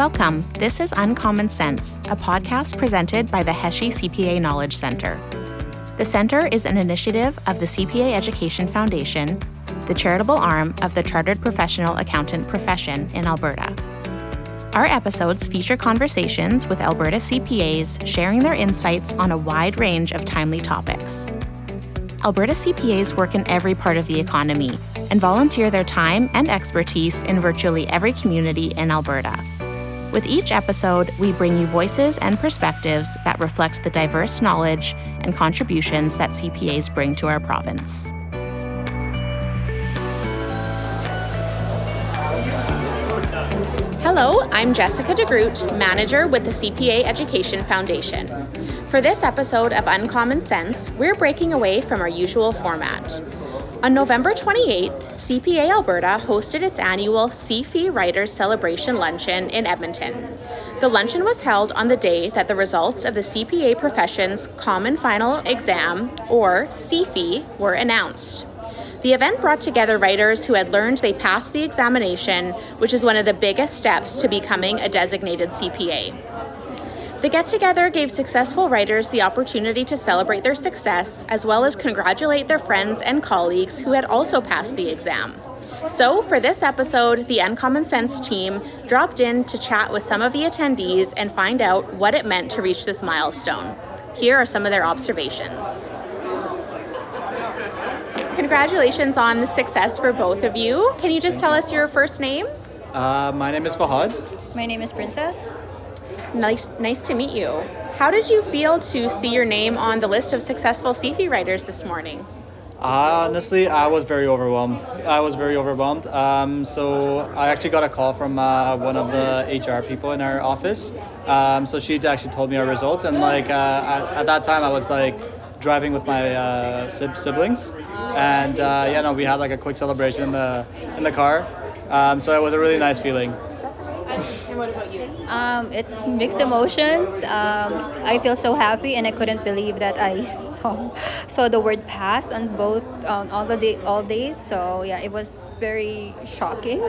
Welcome. This is Uncommon Sense, a podcast presented by the Heshe CPA Knowledge Centre. The Centre is an initiative of the CPA Education Foundation, the charitable arm of the Chartered Professional Accountant profession in Alberta. Our episodes feature conversations with Alberta CPAs sharing their insights on a wide range of timely topics. Alberta CPAs work in every part of the economy and volunteer their time and expertise in virtually every community in Alberta. With each episode, we bring you voices and perspectives that reflect the diverse knowledge and contributions that CPAs bring to our province. Hello, I'm Jessica DeGroot, Manager with the CPA Education Foundation. For this episode of Uncommon Sense, we're breaking away from our usual format. On November 28th, CPA Alberta hosted its annual CFE Writers Celebration Luncheon in Edmonton. The luncheon was held on the day that the results of the CPA profession's Common Final Exam, or CFE, were announced. The event brought together writers who had learned they passed the examination, which is one of the biggest steps to becoming a designated CPA. The get-together gave successful writers the opportunity to celebrate their success, as well as congratulate their friends and colleagues who had also passed the exam. So, for this episode, the Uncommon Sense team dropped in to chat with some of the attendees and find out what it meant to reach this milestone. Here are some of their observations. Congratulations on the success for both of you. Can you just tell us your first name? My name is Fahad. My name is Princess. Nice to meet you. How did you feel to see your name on the list of successful CFE writers this morning? Honestly, I was very overwhelmed. So I actually got a call from one of the HR people in our office. So she actually told me our results, and at that time I was driving with my siblings, and we had a quick celebration in the car. So it was a really nice feeling. That's amazing. And what about you? It's mixed emotions. I feel so happy, and I couldn't believe that I saw the word pass on both all days. So yeah, it was very shocking.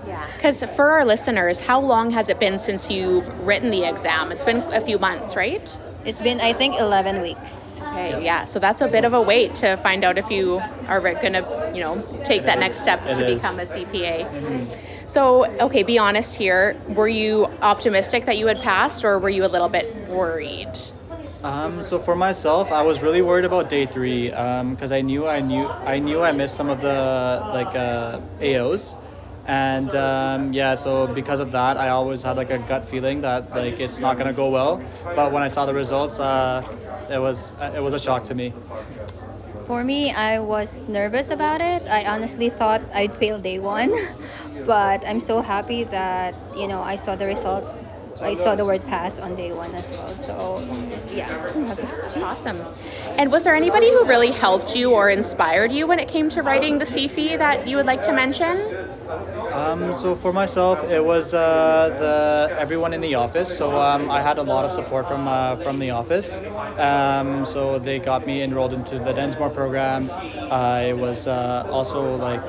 Yeah. Because for our listeners, how long has it been since you've written the exam? It's been a few months, right? It's been, I think, 11 weeks. Okay, yeah. So that's a bit of a wait to find out if you are going to, take that next step to become a CPA. Mm-hmm. So, okay, be honest here. Were you optimistic that you had passed, or were you a little bit worried? So for myself, I was really worried about day 3 because I knew I missed some of the AOs. And so because of that, I always had a gut feeling that it's not going to go well. But when I saw the results, it was a shock to me. For me, I was nervous about it. I honestly thought I'd fail day 1, but I'm so happy that I saw the results. I saw the word pass on day 1 as well. So yeah, I'm happy. Awesome. And was there anybody who really helped you or inspired you when it came to writing the CFE that you would like to mention? So for myself, it was everyone in the office. So I had a lot of support from the office. So they got me enrolled into the Densmore program. I was also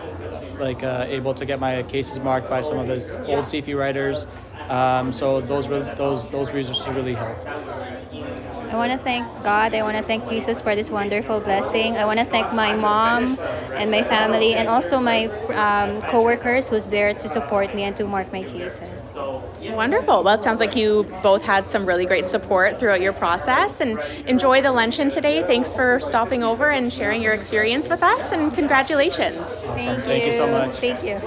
able to get my cases marked by some of those old CFE writers. So those resources really helped. I want to thank God. I want to thank Jesus for this wonderful blessing. I want to thank my mom and my family, and also my co-workers who's there to support me and to mark my cases. Wonderful. Well, it sounds like you both had some really great support throughout your process, and enjoy the luncheon today. Thanks for stopping over and sharing your experience with us, and congratulations. Awesome. Thank you so much. Thank you.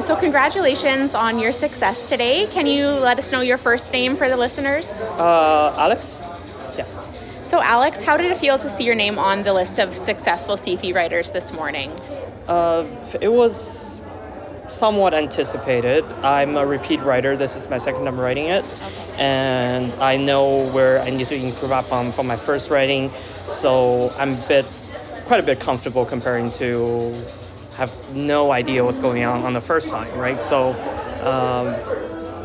So congratulations on your success today. Can you let us know your first name for the listeners? Alex. Yeah. So Alex, how did it feel to see your name on the list of successful CFE writers this morning? It was somewhat anticipated. I'm a repeat writer. This is my second time writing it. Okay. And I know where I need to improve upon from my first writing. So I'm quite a bit comfortable comparing to have no idea what's going on the first time, right? So,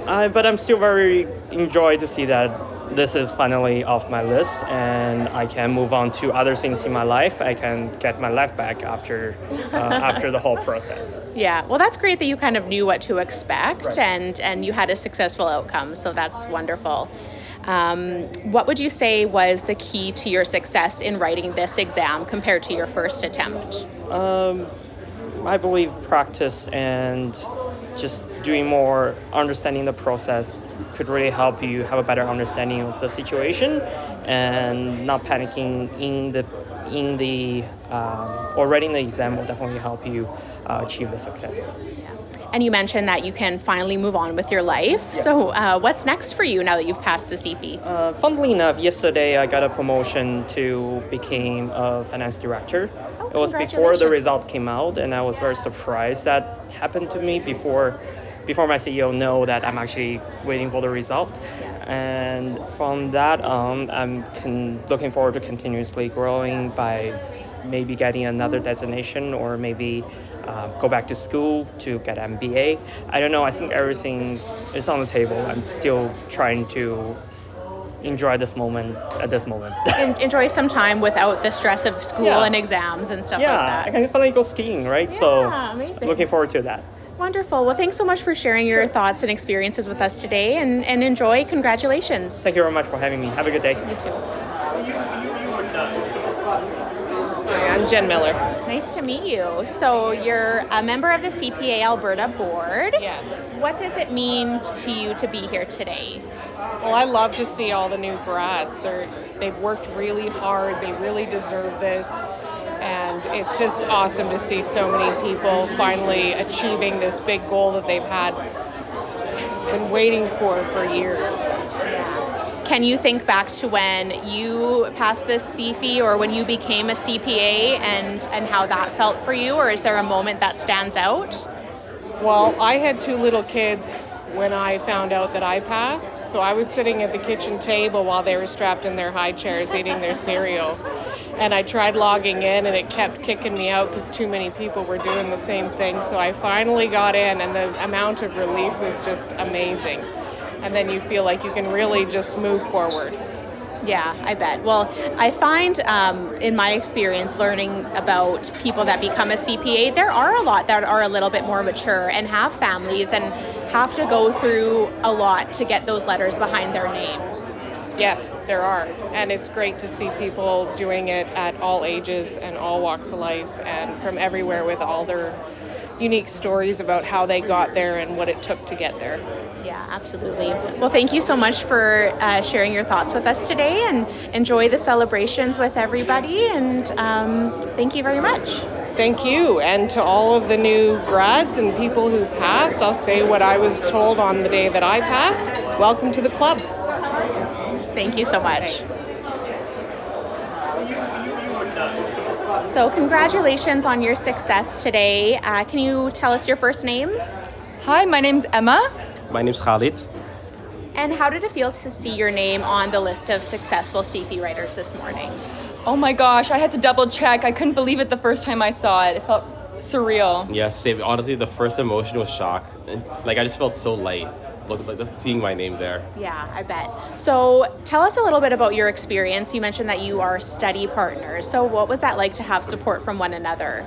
but I'm still very enjoyed to see that this is finally off my list and I can move on to other things in my life. I can get my life back after the whole process. Yeah, well, that's great that you kind of knew what to expect and you had a successful outcome, so that's wonderful. What would you say was the key to your success in writing this exam compared to your first attempt? I believe practice and just doing more, understanding the process could really help you have a better understanding of the situation and not panicking or writing the exam will definitely help you achieve the success. And you mentioned that you can finally move on with your life. Yes. So what's next for you now that you've passed the CFE? Funnily enough, yesterday I got a promotion to become a finance director. Oh, it was before the result came out, and I was very surprised that happened to me before my CEO know that I'm actually waiting for the result. And from that on, I'm looking forward to continuously growing by maybe getting another designation or maybe go back to school to get MBA. I don't know. I think everything is on the table. I'm still trying to enjoy this moment at this moment. Enjoy some time without the stress of school and exams and stuff like that. I can finally go skiing, right? Yeah, so amazing. I'm looking forward to that. Wonderful. Well, thanks so much for sharing your thoughts and experiences with us today and enjoy. Congratulations. Thank you very much for having me. Have a good day. You too. Hi, I'm Jen Miller. Nice to meet you. So you're a member of the CPA Alberta board. Yes. What does it mean to you to be here today? Well, I love to see all the new grads. They've worked really hard. They really deserve this. And it's just awesome to see so many people finally achieving this big goal that they've been waiting for years. Can you think back to when you passed this CFE or when you became a CPA and how that felt for you? Or is there a moment that stands out? Well, I had 2 little kids when I found out that I passed. So I was sitting at the kitchen table while they were strapped in their high chairs eating their cereal. And I tried logging in and it kept kicking me out because too many people were doing the same thing. So I finally got in and the amount of relief was just amazing. And then you feel like you can really just move forward. Yeah, I bet. Well, I find in my experience learning about people that become a CPA, there are a lot that are a little bit more mature and have families and have to go through a lot to get those letters behind their name. Yes, there are. And it's great to see people doing it at all ages and all walks of life and from everywhere with all their unique stories about how they got there and what it took to get there. Yeah, absolutely. Well, thank you so much for sharing your thoughts with us today and enjoy the celebrations with everybody. And thank you very much. Thank you. And to all of the new grads and people who passed, I'll say what I was told on the day that I passed. Welcome to the club. Thank you so much. Thanks. So congratulations on your success today. Can you tell us your first names? Hi, my name's Emma. My name's Khalid. And how did it feel to see your name on the list of successful CFE writers this morning? Oh my gosh, I had to double check. I couldn't believe it the first time I saw it. It felt surreal. Yes, honestly, the first emotion was shock. Like, I just felt so light. Look, like just seeing my name there. Yeah, I bet. So tell us a little bit about your experience. You mentioned that you are study partners. So what was that like to have support from one another?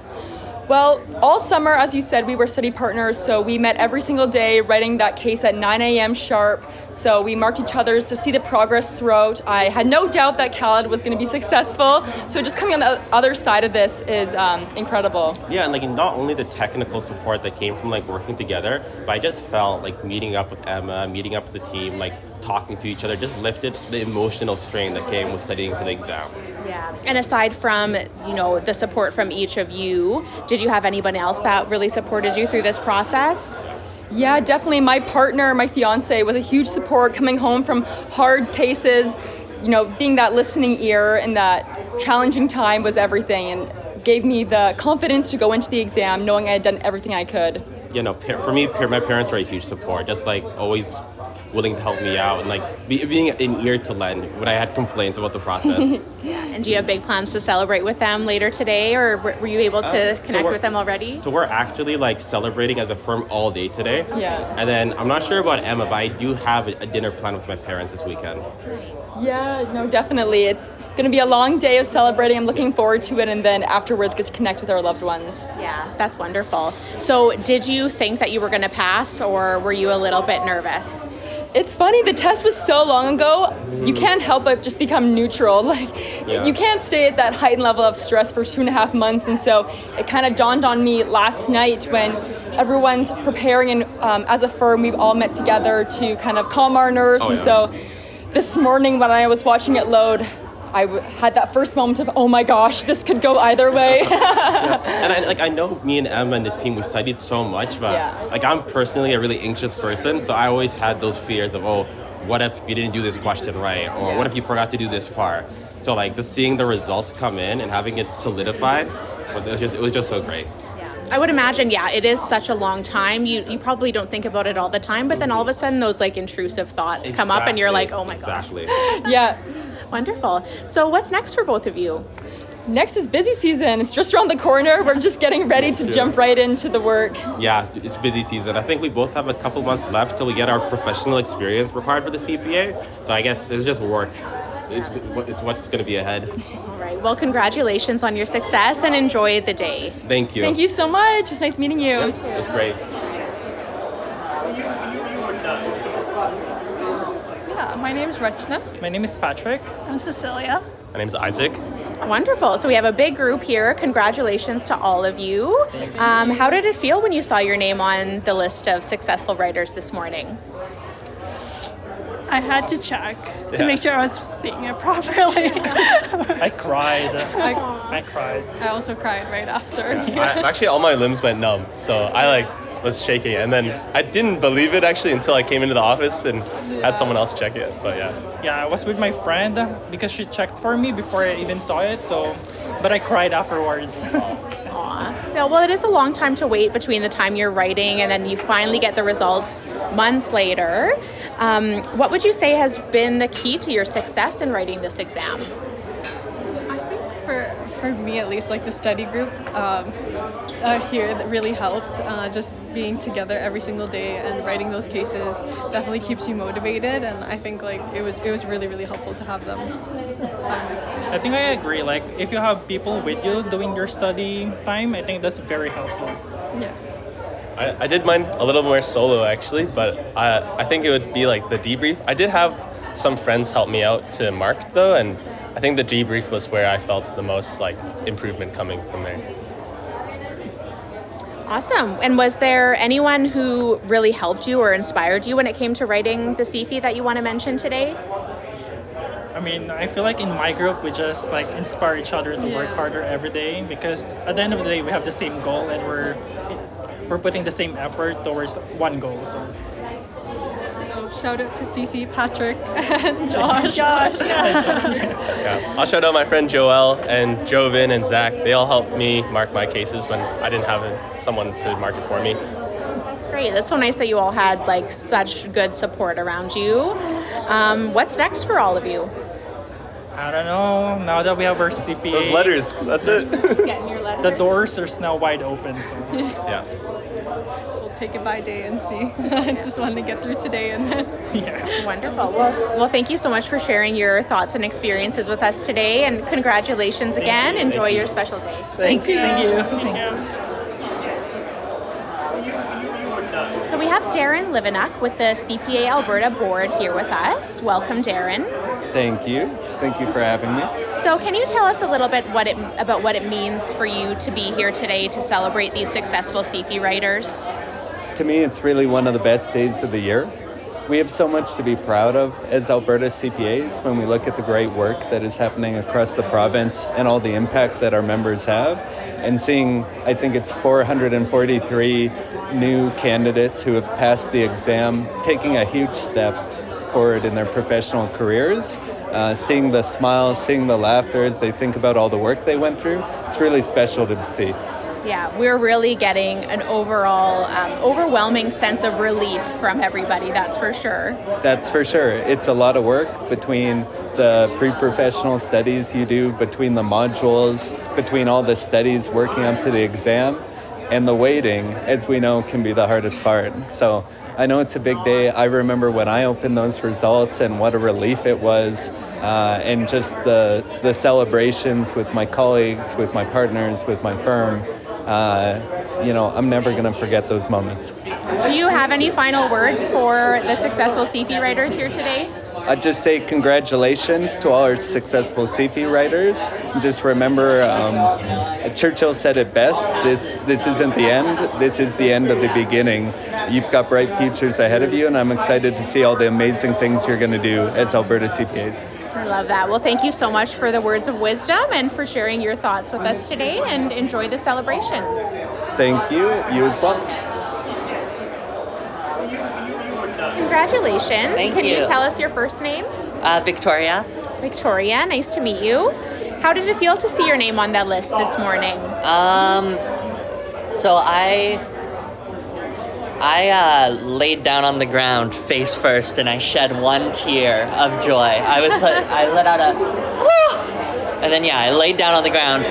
Well, all summer, as you said, we were study partners, so we met every single day writing that case at 9 a.m. sharp. So we marked each other's to see the progress throughout. I had no doubt that Khalid was going to be successful, so just coming on the other side of this is incredible. Yeah, and like not only the technical support that came from like working together, but I just felt like meeting up with Emma, meeting up with the team, like talking to each other, just lifted the emotional strain that came with studying for the exam. Yeah. And aside from, the support from each of you, did you have anyone else that really supported you through this process? Yeah, definitely. My partner, my fiance, was a huge support coming home from hard cases. Being that listening ear in that challenging time was everything and gave me the confidence to go into the exam knowing I had done everything I could. For me, my parents were a huge support, just like always willing to help me out and like being an ear to lend when I had complaints about the process. Yeah. And do you have big plans to celebrate with them later today, or were you able to connect with them already? So we're actually like celebrating as a firm all day today. Yeah. And then I'm not sure about Emma, but I do have a dinner planned with my parents this weekend. Yeah, no, definitely. It's going to be a long day of celebrating. I'm looking forward to it, and then afterwards get to connect with our loved ones. Yeah, that's wonderful. So did you think that you were going to pass, or were you a little bit nervous? It's funny, the test was so long ago, you can't help but just become neutral. You can't stay at that heightened level of stress for 2.5 months, and so it kind of dawned on me last night when everyone's preparing, and as a firm, we've all met together to kind of calm our nerves, so this morning when I was watching it load, I had that first moment of, oh my gosh, this could go either way. And I know me and Emma and the team, we studied so much, but like I'm personally a really anxious person, so I always had those fears of, oh, what if you didn't do this question right, or what if you forgot to do this part? So like just seeing the results come in and having it solidified, it was just so great. I would imagine, it is such a long time. You probably don't think about it all the time, but then all of a sudden those like intrusive thoughts come up and you're like, oh my gosh. Exactly. Yeah. Wonderful. So what's next for both of you? Next is busy season. It's just around the corner. We're just getting ready to jump right into the work. Yeah, it's busy season. I think we both have a couple months left till we get our professional experience required for the CPA. So I guess it's just work. It's what's going to be ahead. All right. Well, congratulations on your success and enjoy the day. Thank you. Thank you so much. It's nice meeting you. It's great. My name is Rachna. My name is Patrick. I'm Cecilia. My name's Isaac. Wonderful. So we have a big group here. Congratulations to all of you. How did it feel when you saw your name on the list of successful writers this morning? I had to check to make sure I was seeing it properly. I cried. I cried. I also cried right after. Actually, all my limbs went numb, so I was shaking, and then I didn't believe it actually until I came into the office and had someone else check it. But I was with my friend because she checked for me before I even saw it. But I cried afterwards. Yeah, well, it is a long time to wait between the time you're writing and then you finally get the results months later. What would you say has been the key to your success in writing this exam? I think for me at least, like the study group here that really helped. Just being together every single day and writing those cases definitely keeps you motivated, and I think it was really, really helpful to have them by my side. I think I agree. Like if you have people with you doing your study time, I think that's very helpful. Yeah. I did mine a little more solo actually, but I think it would be like the debrief. I did have some friends help me out to mark though, and I think the debrief was where I felt the most improvement coming from there. Awesome. And was there anyone who really helped you or inspired you when it came to writing the CFE that you want to mention today? I mean, I feel like in my group, we just inspire each other to work harder every day, because at the end of the day, we have the same goal and we're putting the same effort towards one goal. So Shout out to Cece, Patrick, and Josh. Yeah. I'll shout out my friend Joel and Jovin and Zach. They all helped me mark my cases when I didn't have someone to mark it for me. That's great. That's so nice that you all had such good support around you. What's next for all of you? I don't know. Now that we have our CPA, Those letters, that's it. Getting your letters. the doors are now wide open. So Yeah. So we'll take it by day and see. I just wanted to get through today and then. yeah. Wonderful. Well, thank you so much for sharing your thoughts and experiences with us today, and congratulations again. Enjoy your special day. Thanks. Thank you. Thanks. So we have Darren Livenuk with the CPA Alberta board here with us. Welcome, Darren. Thank you. Thank you for having me. So can you tell us a little bit about what it means for you to be here today to celebrate these successful CFE writers? To me, it's really one of the best days of the year. We have so much to be proud of as Alberta CPAs when we look at the great work that is happening across the province and all the impact that our members have. And seeing, I think it's 443 new candidates who have passed the exam, taking a huge step forward in their professional careers. Seeing the smiles, seeing the laughter as they think about all the work they went through, it's really special to see. Yeah, we're really getting an overall overwhelming sense of relief from everybody, that's for sure. That's for sure. It's a lot of work between the pre-professional studies you do, between the modules, between all the studies working up to the exam, and the waiting, as we know, can be the hardest part. So I know it's a big day. I remember when I opened those results and what a relief it was, and just the celebrations with my colleagues, with my partners, with my firm. I'm never going to forget those moments. Do you have any final words for the successful CFE writers here today? I'd just say congratulations to all our successful CFE writers. Just remember, Churchill said it best, this isn't the end, this is the end of the beginning. You've got bright futures ahead of you, and I'm excited to see all the amazing things you're going to do as Alberta CPAs. I love that. Well, thank you so much for the words of wisdom and for sharing your thoughts with us today, and enjoy the celebrations. Thank you. You as well. Congratulations. Thank Can you you. tell us your first name? Victoria. Victoria, nice to meet you. How did it feel to see your name on that list this morning? So I laid down on the ground face first and I shed one tear of joy. I let out a and then I laid down on the ground.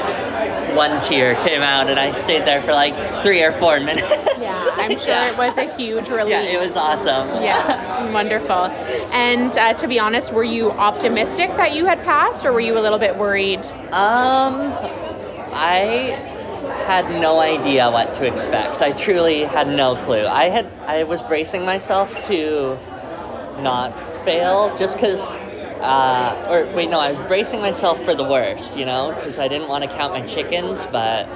One tear came out and I stayed there for like 3 or 4 minutes. Yeah, I'm sure it was a huge relief. Yeah, it was awesome. Yeah, wonderful. And to be honest, were you optimistic that you had passed, or were you a little bit worried? I had no idea what to expect. I truly had no clue. I was bracing myself to not fail just because, I was bracing myself for the worst, because I didn't want to count my chickens, but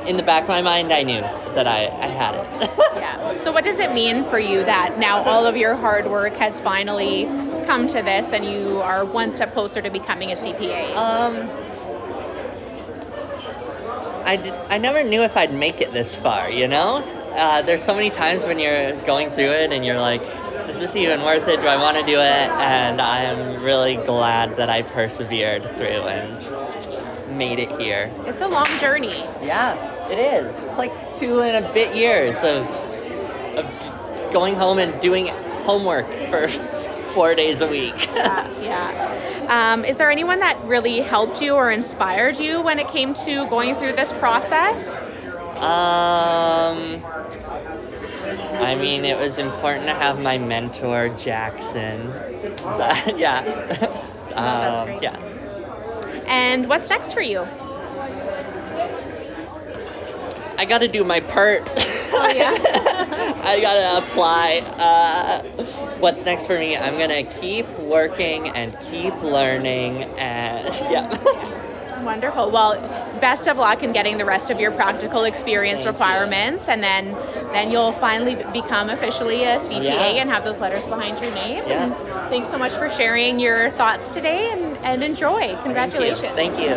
in the back of my mind, I knew that I had it. Yeah. So what does it mean for you that now all of your hard work has finally come to this and you are one step closer to becoming a CPA? I never knew if I'd make it this far, There's so many times when you're going through it and you're like, is this even worth it? Do I want to do it? And I'm really glad that I persevered through and made it here. It's a long journey. Yeah, it is. It's like 2 and a bit years of going home and doing homework for 4 days a week. Yeah. Is there anyone that really helped you or inspired you when it came to going through this process? It was important to have my mentor, Jackson. But, yeah. That's great. Yeah. And what's next for you? I got to do my PERT. Oh, yeah? I got to apply. What's next for me? I'm going to keep working and keep learning. And, yeah. Wonderful. Well, best of luck in getting the rest of your practical experience requirements, and then you'll finally become officially a CPA and have those letters behind your name. Yeah. And thanks so much for sharing your thoughts today, and enjoy. Congratulations. Thank you.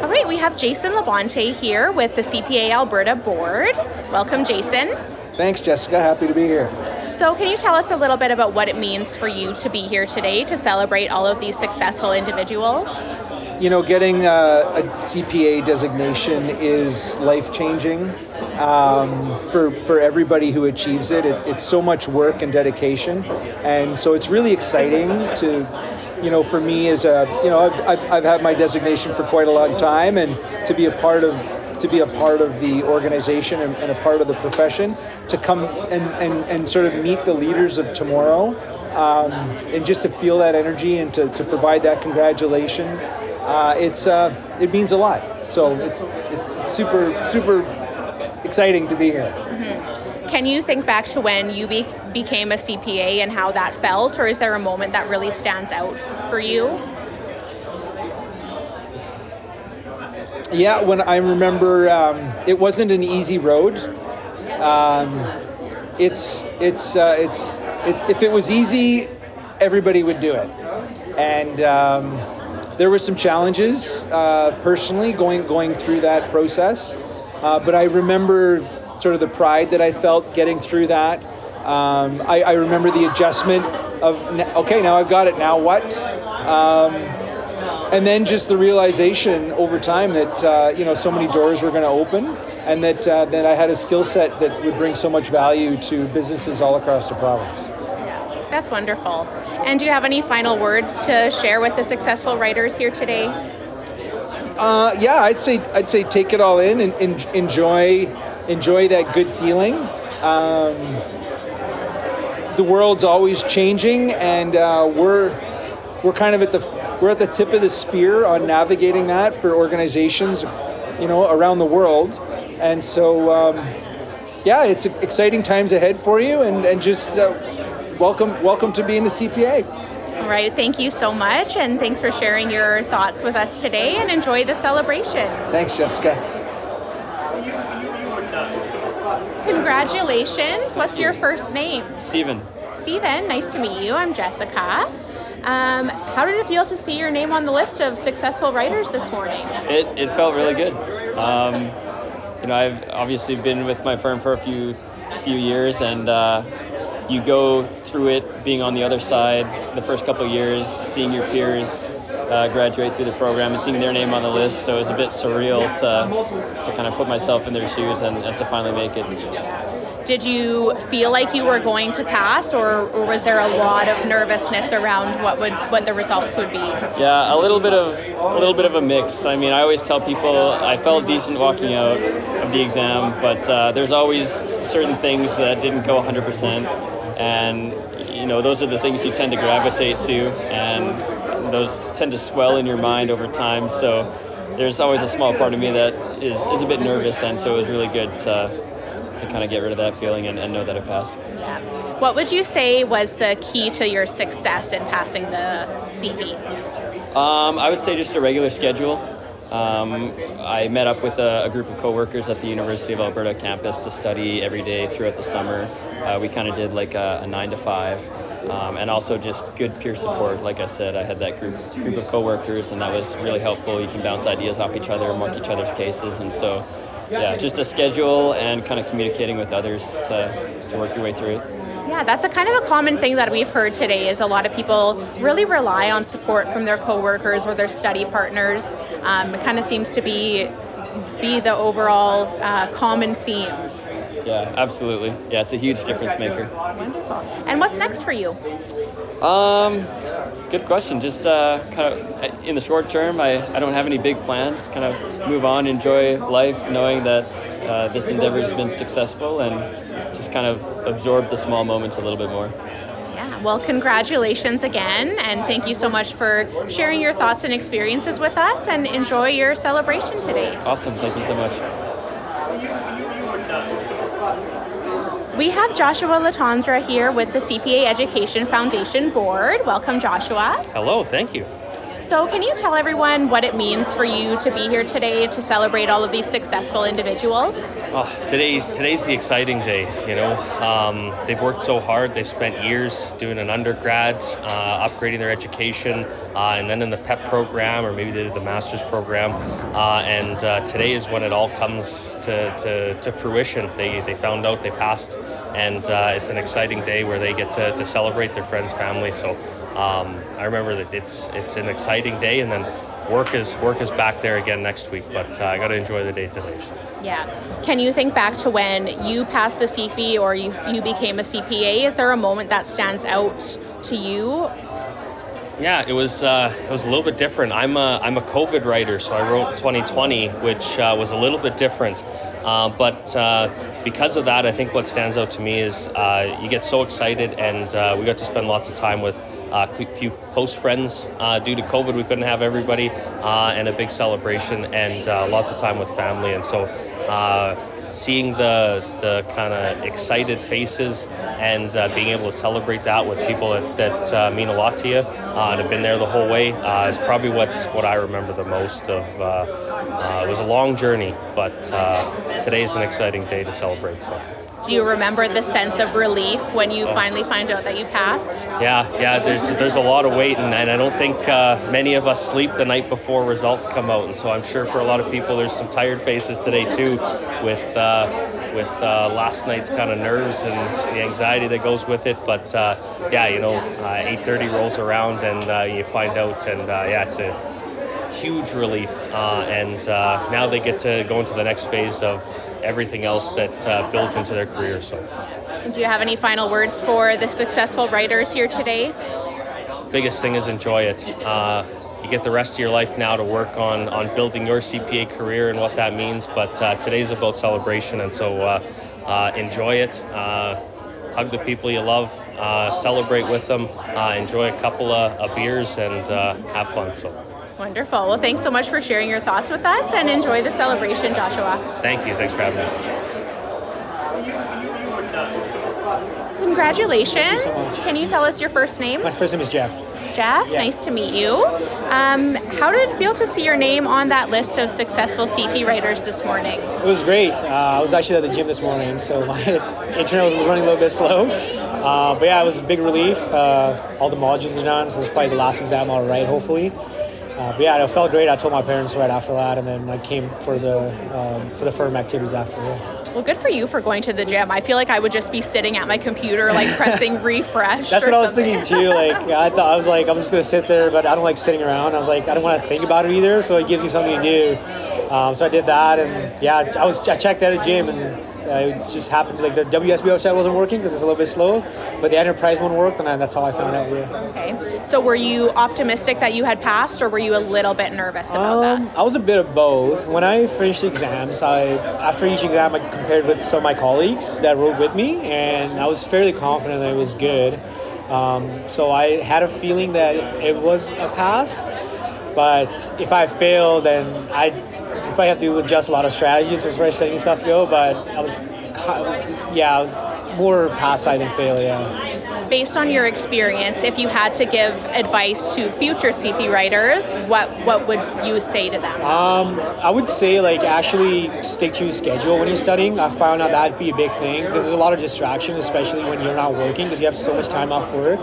All right, we have Jason Labonte here with the CPA Alberta board. Welcome, Jason. Thanks, Jessica. Happy to be here. So can you tell us a little bit about what it means for you to be here today to celebrate all of these successful individuals? Getting a CPA designation is life-changing for everybody who achieves it. It's so much work and dedication, and so it's really exciting to, for me as I've had my designation for quite a long time, and to be a part of the organization and a part of the profession, to come and sort of meet the leaders of tomorrow, and just to feel that energy and to provide that congratulation, it means a lot. So it's super exciting to be here. Mm-hmm. Can you think back to when you became a CPA and how that felt, or is there a moment that really stands out for you? Yeah, when I remember, it wasn't an easy road. If it was easy, everybody would do it, and there were some challenges personally going through that process. But I remember sort of the pride that I felt getting through that. I remember the adjustment of, okay, now I've got it. Now what? and then just the realization over time that so many doors were going to open, and that I had a skill set that would bring so much value to businesses all across the province. That's wonderful. And do you have any final words to share with the successful writers here today? I'd say take it all in and enjoy that good feeling. The world's always changing, and we're kind of at the tip of the spear on navigating that for organizations, around the world. And so, it's exciting times ahead for you, and just welcome to being a CPA. All right, thank you so much, and thanks for sharing your thoughts with us today, and enjoy the celebrations. Thanks, Jessica. Congratulations. What's your first name? Steven. Steven, nice to meet you. I'm Jessica. How did it feel to see your name on the list of successful writers this morning? It felt really good. I've obviously been with my firm for a few years, and you go through it being on the other side the first couple of years, seeing your peers graduate through the program and seeing their name on the list. So it was a bit surreal to kind of put myself in their shoes and to finally make it. Did you feel like you were going to pass, or was there a lot of nervousness around what the results would be? Yeah, a little bit of a mix. I mean, I always tell people I felt decent walking out of the exam, but there's always certain things that didn't go 100%, and those are the things you tend to gravitate to, and those tend to swell in your mind over time. So there's always a small part of me that is a bit nervous, and so it was really good to kind of get rid of that feeling and know that I passed. Yeah. What would you say was the key to your success in passing the CFE? I would say just a regular schedule. I met up with a group of coworkers at the University of Alberta campus to study every day throughout the summer. We kind of did like a 9 to 5. And also just good peer support. Like I said, I had that group of coworkers, and that was really helpful. You can bounce ideas off each other, mark each other's cases, and so just a schedule and kind of communicating with others to work your way through it. Yeah, that's a kind of a common thing that we've heard today is a lot of people really rely on support from their coworkers or their study partners. It kind of seems to be the overall common theme. Yeah, absolutely. Yeah, it's a huge difference maker. Wonderful. And what's next for you? Good question. Just kind of in the short term, I don't have any big plans. Kind of move on, enjoy life, knowing that this endeavor has been successful, and just kind of absorb the small moments a little bit more. Yeah, well, congratulations again, and thank you so much for sharing your thoughts and experiences with us, and enjoy your celebration today. Awesome. Thank you so much. We have Joshua Latondra here with the CPA Education Foundation Board. Welcome, Joshua. Hello, thank you. So can you tell everyone what it means for you to be here today to celebrate all of these successful individuals? Oh, today's the exciting day, They've worked so hard. They've spent years doing an undergrad, upgrading their education, and then in the PEP program, or maybe they did the master's program. And today is when it all comes to fruition. They found out they passed, and it's an exciting day where they get to celebrate their friends, family. So I remember that it's an exciting day, and then work is back there again next week. But I got to enjoy the day today. So. Yeah. Can you think back to when you passed the CFE or you became a CPA? Is there a moment that stands out to you? Yeah, it was a little bit different. I'm a COVID writer, so I wrote 2020, which was a little bit different. But because of that, I think what stands out to me is you get so excited, and we got to spend lots of time with a few close friends. Due to COVID, we couldn't have everybody, and a big celebration, and lots of time with family. And so seeing the kind of excited faces and being able to celebrate that with people that mean a lot to you and have been there the whole way is probably what I remember the most of. It was a long journey, but today's an exciting day to celebrate. So. Do you remember the sense of relief when you finally find out that you passed? Yeah. There's a lot of weight, and I don't think many of us sleep the night before results come out, and so I'm sure for a lot of people there's some tired faces today too, with last night's kind of nerves and the anxiety that goes with it. But 8:30 rolls around, and you find out, and huge relief. And now they get to go into the next phase of everything else that builds into their career. So, Do you have any final words for the successful writers here today? biggest thing is enjoy it. You get the rest of your life now to work on building your CPA career and what that means, but today's about celebration, and so enjoy it. Hug the people you love, celebrate with them, enjoy a couple of beers, and have fun. So, Wonderful. Well, thanks so much for sharing your thoughts with us, and enjoy the celebration, Joshua. thank you. Thanks for having me. Congratulations. Can you tell us your first name? My first name is Jeff. Jeff, Yeah. nice to meet you. How did it feel to see your name on that list of successful CFE writers this morning? It was great. I was actually at the gym this morning, so my internet was running a little bit slow. But yeah, it was a big relief. All the modules are done, so it's probably the last exam I'll write, hopefully. But yeah, it felt great. I told my parents right after that, and then I came for the firm activities after. Yeah. Well, good for you for going to the gym. I feel like I would just be sitting at my computer, like pressing refresh. That's what I was thinking too. Like I was just gonna sit there, but I don't like sitting around. I was like, I don't want to think about it either, so it gives me something to do. So I did that, and yeah, I checked out the gym, and it just happened like the WSB website wasn't working because it's a little bit slow, but the enterprise one worked, and that's how I found out. Yeah. Okay. So were you optimistic that you had passed, or were you a little bit nervous about that? I was a bit of both. When I finished the exams, after each exam I compared with some of my colleagues that wrote with me, and I was fairly confident that it was good. So I had a feeling that it was a pass, but if I failed, then I'd probably have to adjust a lot of strategies as far as setting stuff go. But I was more pass side than fail. Yeah. Based on your experience, if you had to give advice to future CFE writers, what would you say to them? I would say actually stick to your schedule when you're studying. I found out that'd be a big thing because there's a lot of distractions, especially when you're not working because you have so much time off work.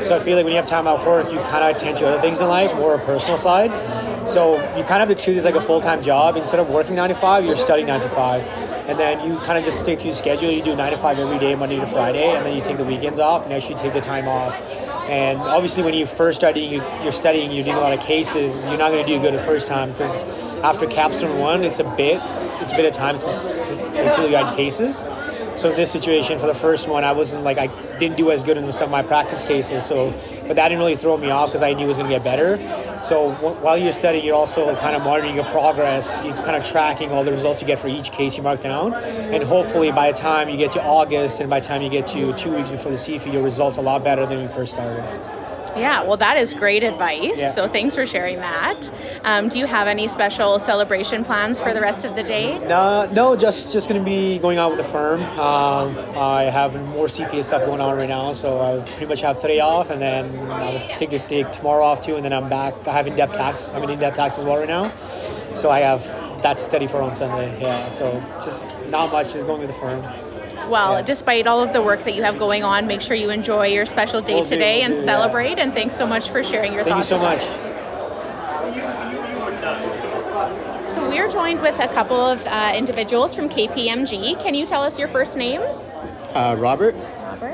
So I feel like when you have time off work, you kind of attend to other things in life, more a personal side. So you kind of have to treat this like a full-time job. Instead of working 9 to 5, you're studying 9 to 5. And then you kind of just stick to your schedule. You do 9 to 5 every day, Monday to Friday, and then you take the weekends off, and actually take the time off. And obviously when you first studying, you're doing a lot of cases, you're not going to do good the first time because after capstone 1, it's a bit of time until you got cases. So in this situation, for the first one, I didn't do as good in some of my practice cases. But that didn't really throw me off because I knew it was going to get better. So while you're studying, you're also kind of monitoring your progress. You're kind of tracking all the results you get for each case you mark down. And hopefully by the time you get to August and by the time you get to 2 weeks before the CFE, your results are a lot better than when you first started. Yeah, well, that is great advice. Yeah. So thanks for sharing that. Do you have any special celebration plans for the rest of the day? No, just going to be going out with the firm. I have more CPA stuff going on right now, so I pretty much have today off, and then I'll take tomorrow off too, and then I'm back. I have in-depth tax. I'm in in-depth tax as well right now, so I have that to study for on Sunday. Yeah, so just not much, just going with the firm. Well, despite all of the work that you have going on, make sure you enjoy your special day today and celebrate. And thanks so much for sharing your thoughts. Thank you so much. So we're joined with a couple of individuals from KPMG. Can you tell us your first names? Robert.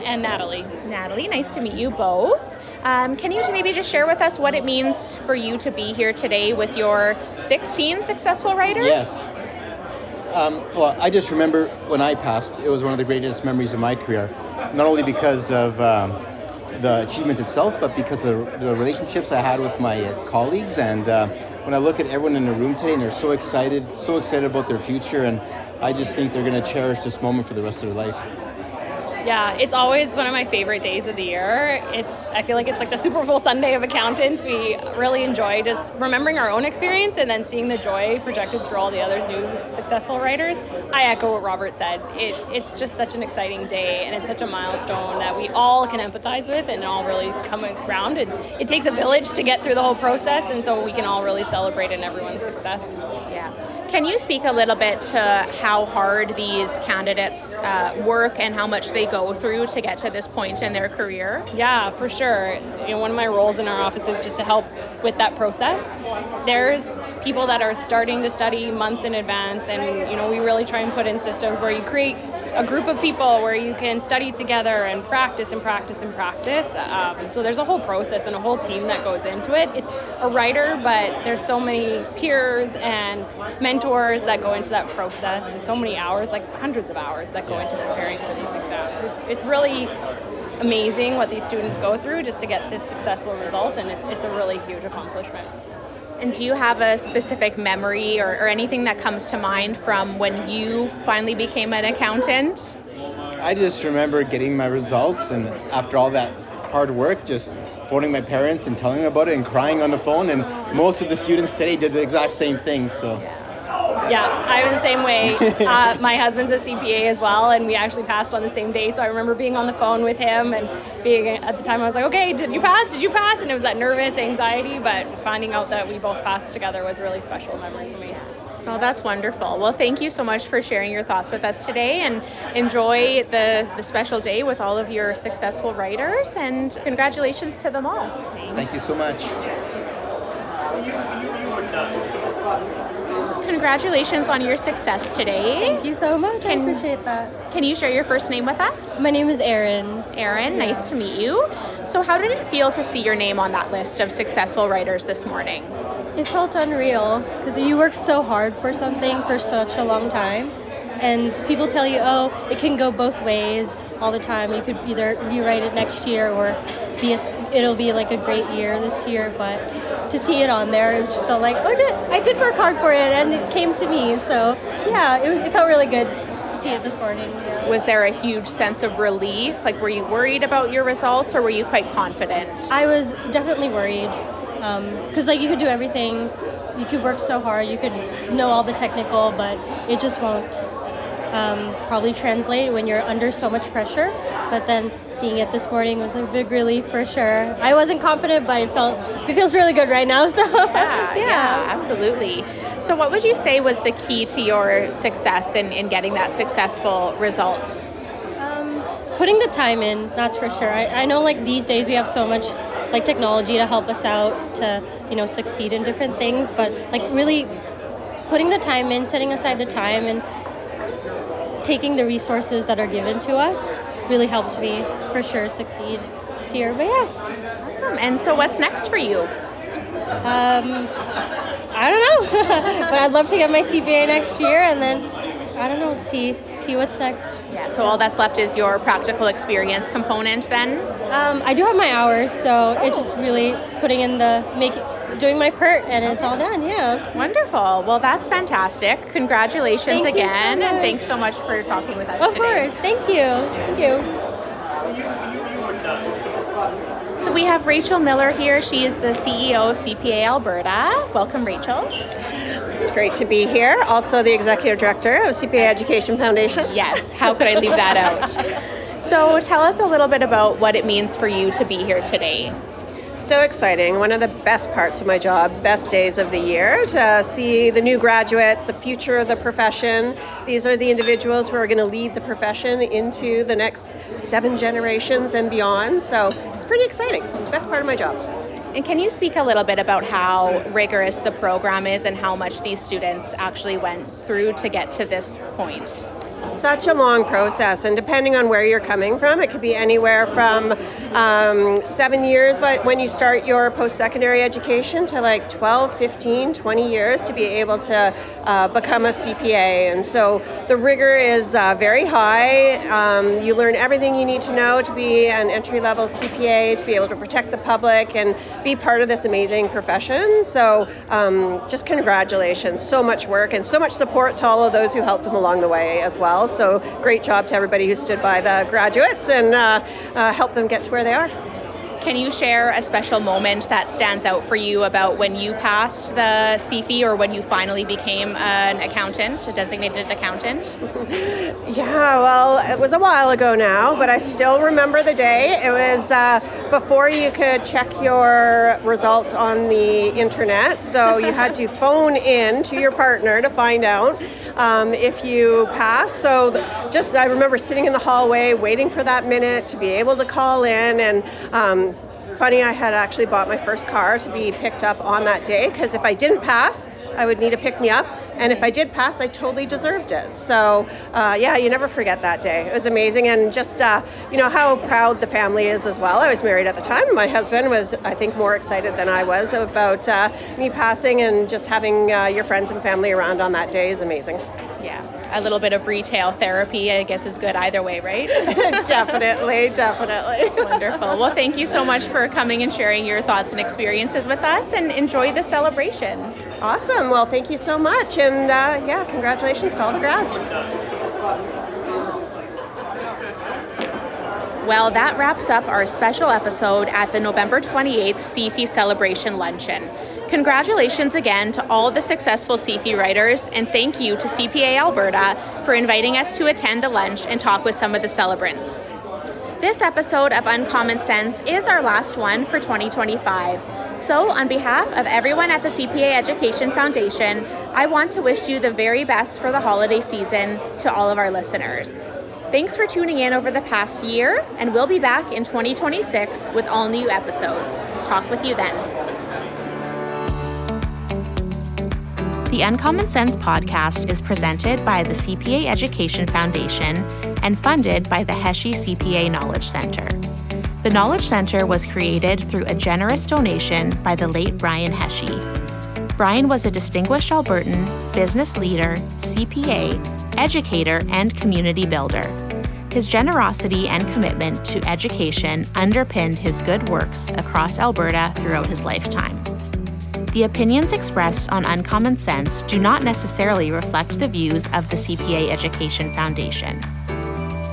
And Natalie. Natalie, nice to meet you both. Can you maybe just share with us what it means for you to be here today with your 16 successful writers? Yes. Well, I just remember when I passed, it was one of the greatest memories of my career. Not only because of the achievement itself, but because of the relationships I had with my colleagues. And when I look at everyone in the room today, and they're so excited about their future, and I just think they're going to cherish this moment for the rest of their life. Yeah, it's always one of my favorite days of the year. I feel like it's like the Super Bowl Sunday of accountants. We really enjoy just remembering our own experience and then seeing the joy projected through all the other new successful writers. I echo what Robert said. It's just such an exciting day, and it's such a milestone that we all can empathize with and all really come around. And it takes a village to get through the whole process, and so we can all really celebrate in everyone's success. Yeah. Can you speak a little bit to how hard these candidates work and how much they go through to get to this point in their career? Yeah, for sure. One of my roles in our office is just to help with that process. There's people that are starting to study months in advance, and we really try and put in systems where you create a group of people where you can study together and practice and practice and practice. So there's a whole process and a whole team that goes into it. It's a writer, but there's so many peers and mentors that go into that process, and so many hours, like hundreds of hours that go into preparing for these exams. It's really amazing what these students go through just to get this successful result, and it's a really huge accomplishment. And do you have a specific memory or anything that comes to mind from when you finally became an accountant? I just remember getting my results, and after all that hard work, just phoning my parents and telling them about it and crying on the phone, and most of the students today did the exact same thing, so. Yeah, I'm the same way. My husband's a CPA as well, and we actually passed on the same day. So I remember being on the phone with him and being, at the time I was like, okay, did you pass? Did you pass? And it was that nervous anxiety, but finding out that we both passed together was a really special memory for me. Oh, that's wonderful. Well, thank you so much for sharing your thoughts with us today, and enjoy the special day with all of your successful writers, and congratulations to them all. Thank you so much. Congratulations on your success today. Thank you so much. I appreciate that. Can you share your first name with us? My name is Erin. Erin, nice to meet you. So how did it feel to see your name on that list of successful writers this morning? It felt unreal because you work so hard for something for such a long time. And people tell you, oh, it can go both ways all the time. You could either rewrite it next year or it'll be like a great year this year. But to see it on there, it just felt like, oh, I did work hard for it, and it came to me. So yeah, it felt really good to see it this morning. Yeah. Was there a huge sense of relief? Like, were you worried about your results, or were you quite confident? I was definitely worried because like you could do everything. You could work so hard. You could know all the technical, but it just won't probably translate when you're under so much pressure. But then seeing it this morning was a big relief for sure. I wasn't confident, but it feels really good right now. So yeah, absolutely. So what would you say was the key to your success in getting that successful result? Putting the time in, that's for sure. I know like these days we have so much like technology to help us out to, succeed in different things, but like really putting the time in, setting aside the time, and taking the resources that are given to us really helped me for sure succeed this year. But yeah. Awesome. And so what's next for you? I don't know. But I'd love to get my CPA next year, and then I don't know, see what's next. Yeah, so all that's left is your practical experience component then? I do have my hours, so it's just really putting in doing my PERT, and it's all done, yeah. Wonderful. Well, that's fantastic. Congratulations Thank you so again, much. and thanks so much for talking with us Of today. course, thank you. Thank you. So we have Rachel Miller here. She is the CEO of CPA Alberta. Welcome, Rachel. It's great to be here. Also the Executive Director of CPA Education Foundation. Yes, how could I leave that out? So tell us a little bit about what it means for you to be here today. So exciting. One of the best parts of my job, best days of the year, to see the new graduates, the future of the profession. These are the individuals who are going to lead the profession into the next 7 generations and beyond. So it's pretty exciting. Best part of my job. And can you speak a little bit about how rigorous the program is and how much these students actually went through to get to this point? Such a long process, and depending on where you're coming from, it could be anywhere from 7 years, but when you start your post-secondary education, to like 12, 15, 20 years to be able to become a CPA. And so the rigor is very high. You learn everything you need to know to be an entry-level CPA, to be able to protect the public and be part of this amazing profession. So just congratulations. So much work and so much support to all of those who helped them along the way as well. So great job to everybody who stood by the graduates and helped them get to where they are. Can you share a special moment that stands out for you about when you passed the CFE or when you finally became an accountant, a designated accountant? Yeah, well, it was a while ago now, but I still remember the day. It was before you could check your results on the internet, so you had to phone in to your partner to find out if you passed. So I remember sitting in the hallway waiting for that minute to be able to call in, and funny, I had actually bought my first car to be picked up on that day, because if I didn't pass, I would need a pick-me-up, And if I did pass, I totally deserved it. So yeah, you never forget that day. It was amazing, and just how proud the family is as well. I was married at the time. My husband was, I think, more excited than I was about me passing, and just having your friends and family around on that day is amazing. Yeah, a little bit of retail therapy, I guess, is good either way, right? Definitely. Wonderful. Well, thank you so much for coming and sharing your thoughts and experiences with us, and enjoy the celebration. Awesome. Well, thank you so much, and congratulations to all the grads. Well, that wraps up our special episode at the November 28th CFE Celebration Luncheon. Congratulations again to all the successful CFE writers, and thank you to CPA Alberta for inviting us to attend the lunch and talk with some of the celebrants. This episode of Uncommon Sense is our last one for 2025. So on behalf of everyone at the CPA Education Foundation, I want to wish you the very best for the holiday season to all of our listeners. Thanks for tuning in over the past year, and we'll be back in 2026 with all new episodes. Talk with you then. The Uncommon Sense podcast is presented by the CPA Education Foundation and funded by the Heshie CPA Knowledge Center. The Knowledge Center was created through a generous donation by the late Brian Heshie. Brian was a distinguished Albertan, business leader, CPA, educator, and community builder. His generosity and commitment to education underpinned his good works across Alberta throughout his lifetime. The opinions expressed on Uncommon Sense do not necessarily reflect the views of the CPA Education Foundation.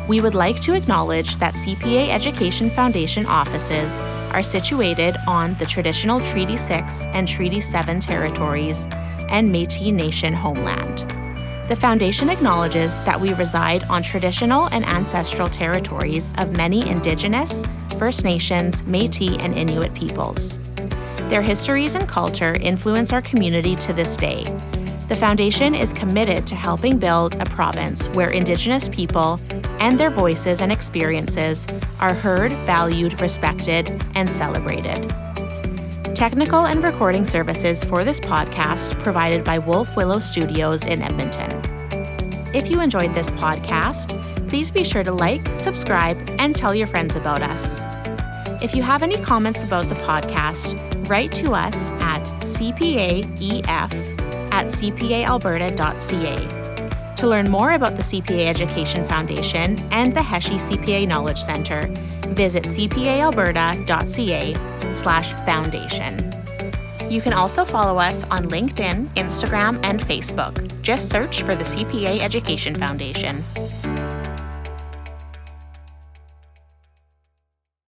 We would like to acknowledge that CPA Education Foundation offices are situated on the traditional Treaty 6 and Treaty 7 territories and Métis Nation homeland. The Foundation acknowledges that we reside on traditional and ancestral territories of many Indigenous, First Nations, Métis, and Inuit peoples. Their histories and culture influence our community to this day. The Foundation is committed to helping build a province where Indigenous people and their voices and experiences are heard, valued, respected, and celebrated. Technical and recording services for this podcast provided by Wolf Willow Studios in Edmonton. If you enjoyed this podcast, please be sure to like, subscribe, and tell your friends about us. If you have any comments about the podcast, write to us at cpaef@cpaalberta.ca. To learn more about the CPA Education Foundation and the Heshie CPA Knowledge Center, visit cpaalberta.ca/foundation. You can also follow us on LinkedIn, Instagram, and Facebook. Just search for the CPA Education Foundation.